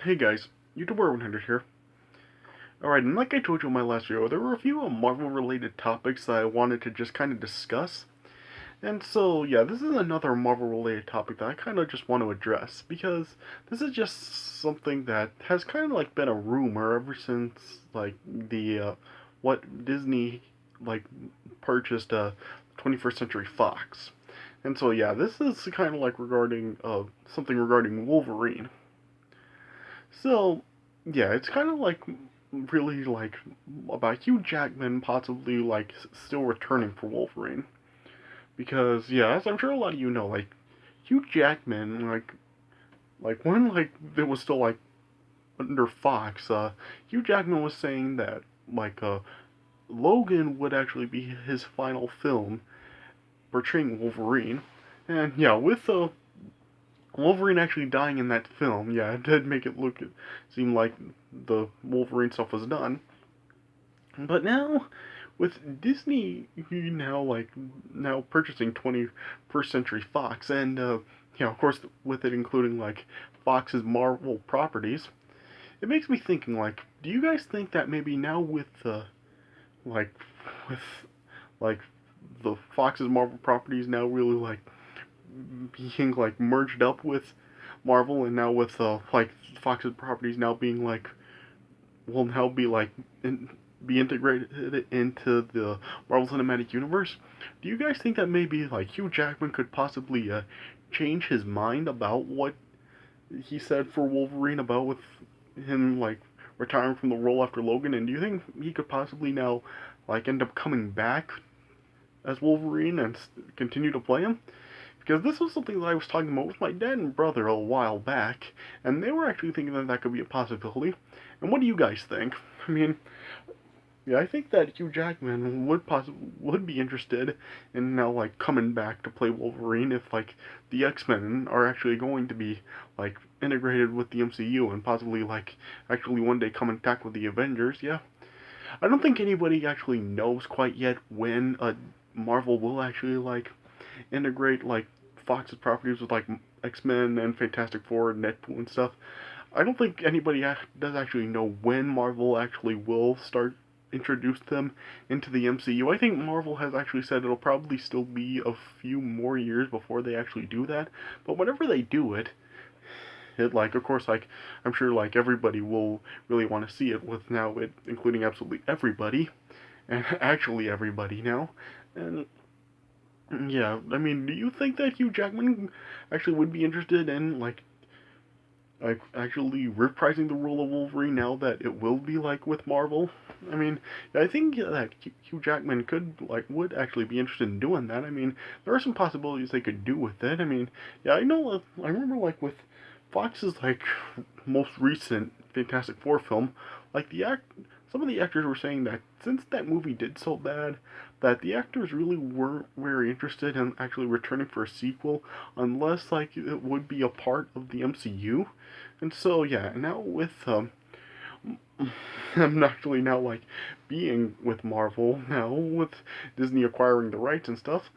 Hey guys, YouTuber 100 here. Alright, and like I told you in my last video, there were a few Marvel related topics that I wanted to just kind of discuss. And so, yeah, this is another Marvel related topic that I kind of just want to address because this is just something that has kind of like been a rumor ever since like what Disney like purchased 21st Century Fox. And so, yeah, this is kind of like regarding something regarding Wolverine. So, yeah, it's kind of like really like about Hugh Jackman possibly like still returning for Wolverine because yeah, as I'm sure a lot of you know, like Hugh Jackman like when like it was still like under Fox, Hugh Jackman was saying that Logan would actually be his final film portraying Wolverine, and yeah, with Wolverine actually dying in that film, yeah, it did make it seem like the Wolverine stuff was done. But now, with Disney now purchasing 21st Century Fox, and of course, with it including like Fox's Marvel properties, it makes me thinking like, do you guys think that maybe now like with like the Fox's Marvel properties now really like being like merged up with Marvel, and now with like Fox's properties now being like will now be like be integrated into the Marvel Cinematic Universe. Do you guys think that maybe like Hugh Jackman could possibly change his mind about what he said for Wolverine about with him like retiring from the role after Logan? And do you think he could possibly now like end up coming back as Wolverine and continue to play him? Because this was something that I was talking about with my dad and brother a while back, and they were actually thinking that that could be a possibility. And what do you guys think? I mean, yeah, I think that Hugh Jackman would be interested in now like coming back to play Wolverine if like the X-Men are actually going to be like integrated with the MCU and possibly like actually one day come and attack with the Avengers. Yeah, I don't think anybody actually knows quite yet when Marvel will actually like integrate like Fox's properties with like X-Men and Fantastic Four and Deadpool and stuff. I don't think anybody does actually know when Marvel actually will start introduce them into the MCU. I think Marvel has actually said it'll probably still be a few more years before they actually do that. But whenever they do it, like of course like I'm sure like everybody will really want to see it with now it including absolutely everybody and actually everybody now. And yeah, I mean, do you think that Hugh Jackman actually would be interested in like actually reprising the role of Wolverine now that it will be like with Marvel? I mean, I think that Hugh Jackman could like would actually be interested in doing that. I mean, there are some possibilities they could do with it. I mean, yeah, I know. I remember like with Fox's like most recent Fantastic Four film, like some of the actors were saying that since that movie did so bad, that the actors really weren't very interested in actually returning for a sequel unless like it would be a part of the MCU. And so yeah, now with I'm actually now like being with Marvel now with Disney acquiring the rights and stuff.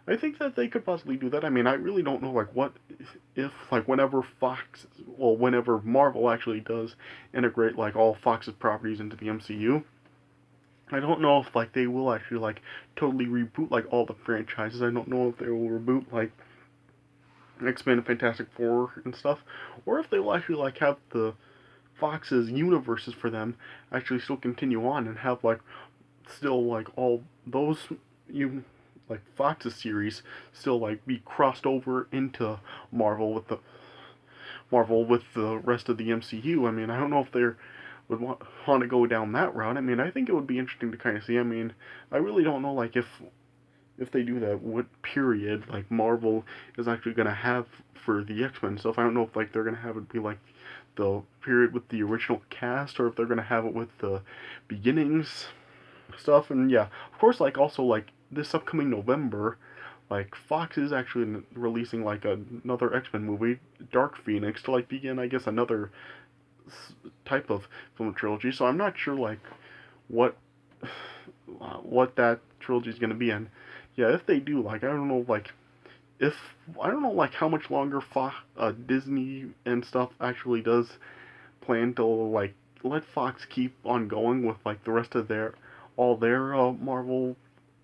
I think that they could possibly do that. I mean, I really don't know like what if like whenever Marvel actually does integrate like all Fox's properties into the MCU. I don't know if like they will actually like totally reboot like all the franchises. I don't know if they will reboot like X-Men and Fantastic Four and stuff, or if they will actually like have the Fox's universes for them actually still continue on and have like still like all those you like Fox's series still like be crossed over into Marvel with the rest of the MCU. I mean, I don't know if they would want to go down that route. I mean, I think it would be interesting to kind of see. I mean, I really don't know like if they do that, what period like Marvel is actually gonna have for the X-Men stuff. I don't know if like they're gonna have it be like the period with the original cast, or if they're gonna have it with the beginnings stuff. And yeah, of course, like also like this upcoming November, like Fox is actually releasing like another X-Men movie, Dark Phoenix, to like begin I guess another type of film trilogy. So I'm not sure like what what that trilogy is gonna be. And yeah, if they do, like I don't know like if I don't know like how much longer Disney and stuff actually does plan to like let Fox keep on going with like the rest of their all their Marvel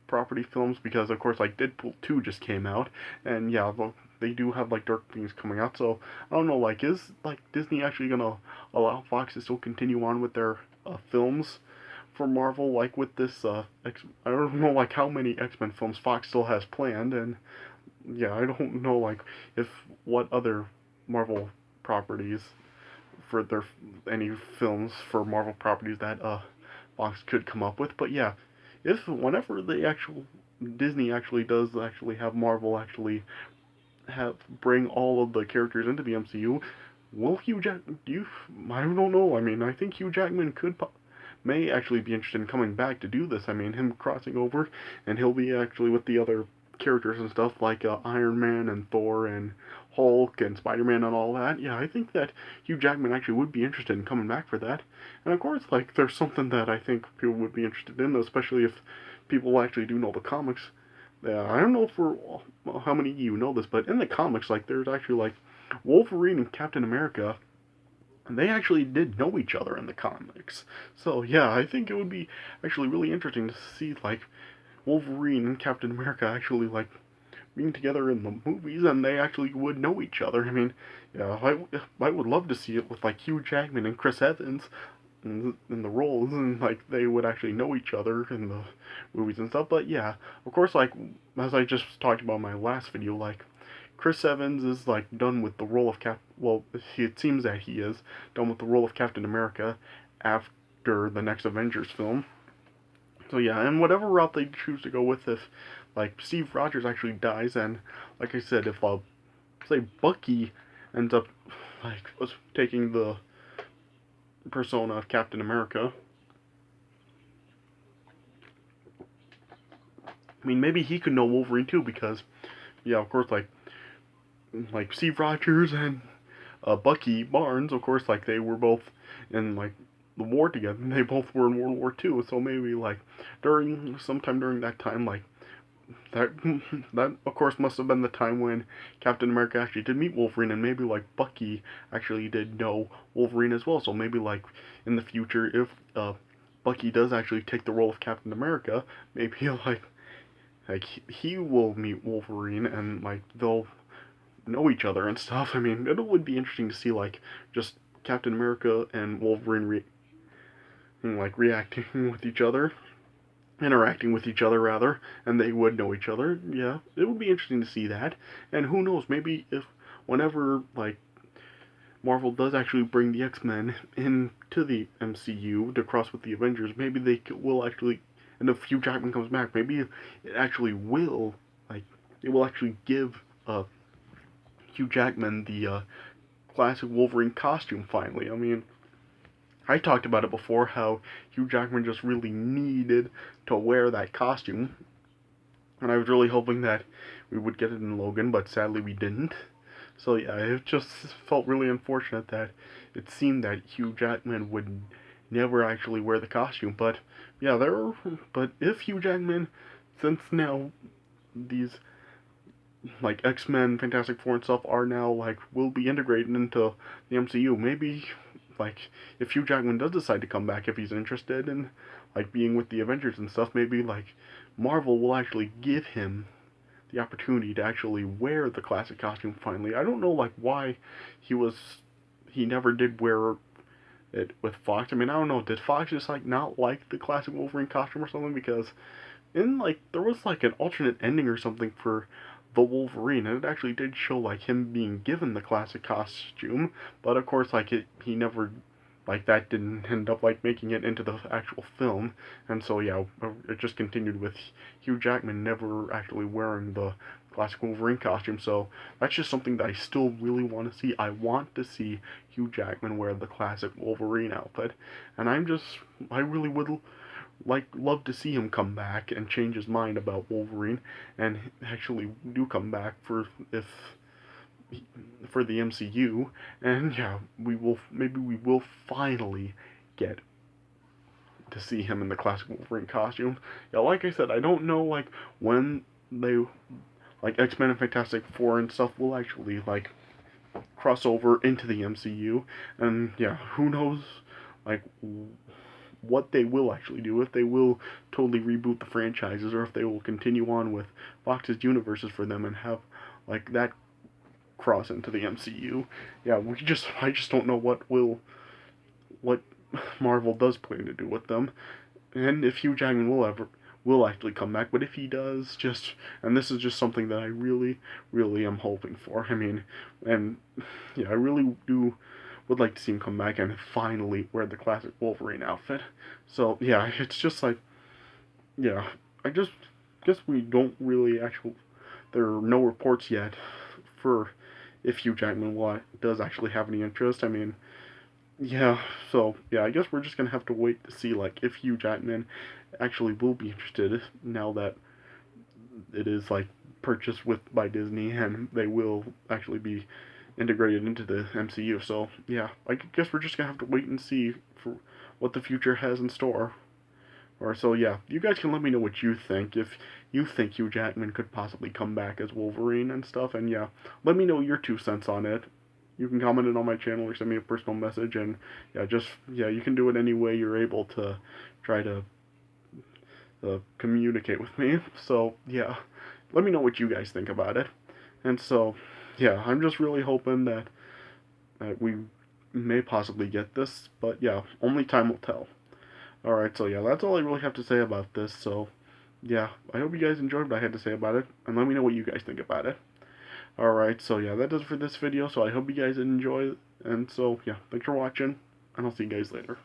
property films, because of course like Deadpool 2 just came out, and yeah, they do have like dark things coming out. So I don't know, like is like Disney actually gonna allow Fox to still continue on with their films for Marvel, like with this I don't know like how many X-Men films Fox still has planned, and yeah, I don't know like if what other Marvel properties for their any films for Marvel properties that Fox could come up with. But yeah, if whenever the actual Disney actually does actually have Marvel actually have bring all of the characters into the MCU, will Hugh Jack do you I don't know. I mean, I think Hugh Jackman may actually be interested in coming back to do this. I mean, him crossing over, and he'll be actually with the other characters and stuff like Iron Man and Thor and Hulk and Spider-Man and all that. Yeah, I think that Hugh Jackman actually would be interested in coming back for that. And of course, like, there's something that I think people would be interested in, especially if people actually do know the comics. I don't know for how many of you know this, but in the comics, like, there's actually, like, Wolverine and Captain America, and they actually did know each other in the comics. So, yeah, I think it would be actually really interesting to see, like, Wolverine and Captain America actually like being together in the movies, and they actually would know each other. I mean, yeah, I would love to see it with like Hugh Jackman and Chris Evans in the roles, and like they would actually know each other in the movies and stuff. But yeah, of course, like as I just talked about in my last video, like Chris Evans is like done with the role of Well, it seems that he is done with the role of Captain America after the next Avengers film. So yeah, and whatever route they choose to go with, if like Steve Rogers actually dies, and like I said, if say Bucky ends up like was taking the persona of Captain America, I mean maybe he could know Wolverine too, because yeah, of course like Steve Rogers and Bucky Barnes, of course, like they were both in like the war together. And they both were in World War II, so maybe like sometime during that time, like that that of course must have been the time when Captain America actually did meet Wolverine, and maybe like Bucky actually did know Wolverine as well. So maybe like in the future, if Bucky does actually take the role of Captain America, maybe like he will meet Wolverine, and like they'll know each other and stuff. I mean, it would be interesting to see like just Captain America and Wolverine like reacting with each other, interacting with each other rather, and they would know each other. Yeah, it would be interesting to see that. And who knows, maybe if whenever like Marvel does actually bring the X-Men into the MCU to cross with the Avengers, maybe they will actually, and if Hugh Jackman comes back, maybe it actually will like it will actually give Hugh Jackman the classic Wolverine costume finally. I mean, I talked about it before how Hugh Jackman just really needed to wear that costume, and I was really hoping that we would get it in Logan, but sadly we didn't. So yeah, it just felt really unfortunate that it seemed that Hugh Jackman would never actually wear the costume. But yeah, but if Hugh Jackman, since now these like X-Men, Fantastic Four and stuff are now like will be integrated into the MCU. Maybe like if Hugh Jackman does decide to come back, if he's interested in like being with the Avengers and stuff, maybe like Marvel will actually give him the opportunity to actually wear the classic costume finally. I don't know like why he never did wear it with Fox. I mean, I don't know, did Fox just like not like the classic Wolverine costume or something? Because in like there was like an alternate ending or something for the Wolverine, and it actually did show like him being given the classic costume, but of course like he never like that didn't end up like making it into the actual film, and so yeah, it just continued with Hugh Jackman never actually wearing the classic Wolverine costume. So that's just something that I still really want to see. I want to see Hugh Jackman wear the classic Wolverine outfit, and I really would like love to see him come back and change his mind about Wolverine, and actually do come back for the MCU. And yeah, maybe we will finally get to see him in the classic Wolverine costume. Yeah, like I said, I don't know like when they like X-Men and Fantastic Four and stuff will actually like cross over into the MCU, and yeah, who knows, like, what they will actually do, if they will totally reboot the franchises, or if they will continue on with Fox's universes for them and have, like, that cross into the MCU. Yeah, I just don't know what Marvel does plan to do with them, and if Hugh Jackman will actually come back. But if he does, and this is just something that I really, really am hoping for. I mean, and yeah, I really do would like to see him come back and finally wear the classic Wolverine outfit. So yeah, it's just like, yeah, I just guess we don't really actually. There are no reports yet for if Hugh Jackman does actually have any interest. I mean, yeah, so yeah, I guess we're just gonna have to wait to see, like, if Hugh Jackman actually will be interested now that it is, like, purchased with by Disney and they will actually be integrated into the MCU. So yeah, I guess we're just gonna have to wait and see for what the future has in store. Or so yeah, you guys can let me know what you think, if you think Hugh Jackman could possibly come back as Wolverine and stuff. And yeah, let me know your 2 cents on it. You can comment it on my channel or send me a personal message, and yeah, you can do it any way you're able to try to communicate with me. So yeah, let me know what you guys think about it. And so yeah, I'm just really hoping that we may possibly get this, but yeah, only time will tell. Alright, so yeah, that's all I really have to say about this. So yeah, I hope you guys enjoyed what I had to say about it, and let me know what you guys think about it. Alright, so yeah, that does it for this video, so I hope you guys enjoy, and so yeah, thanks for watching, and I'll see you guys later.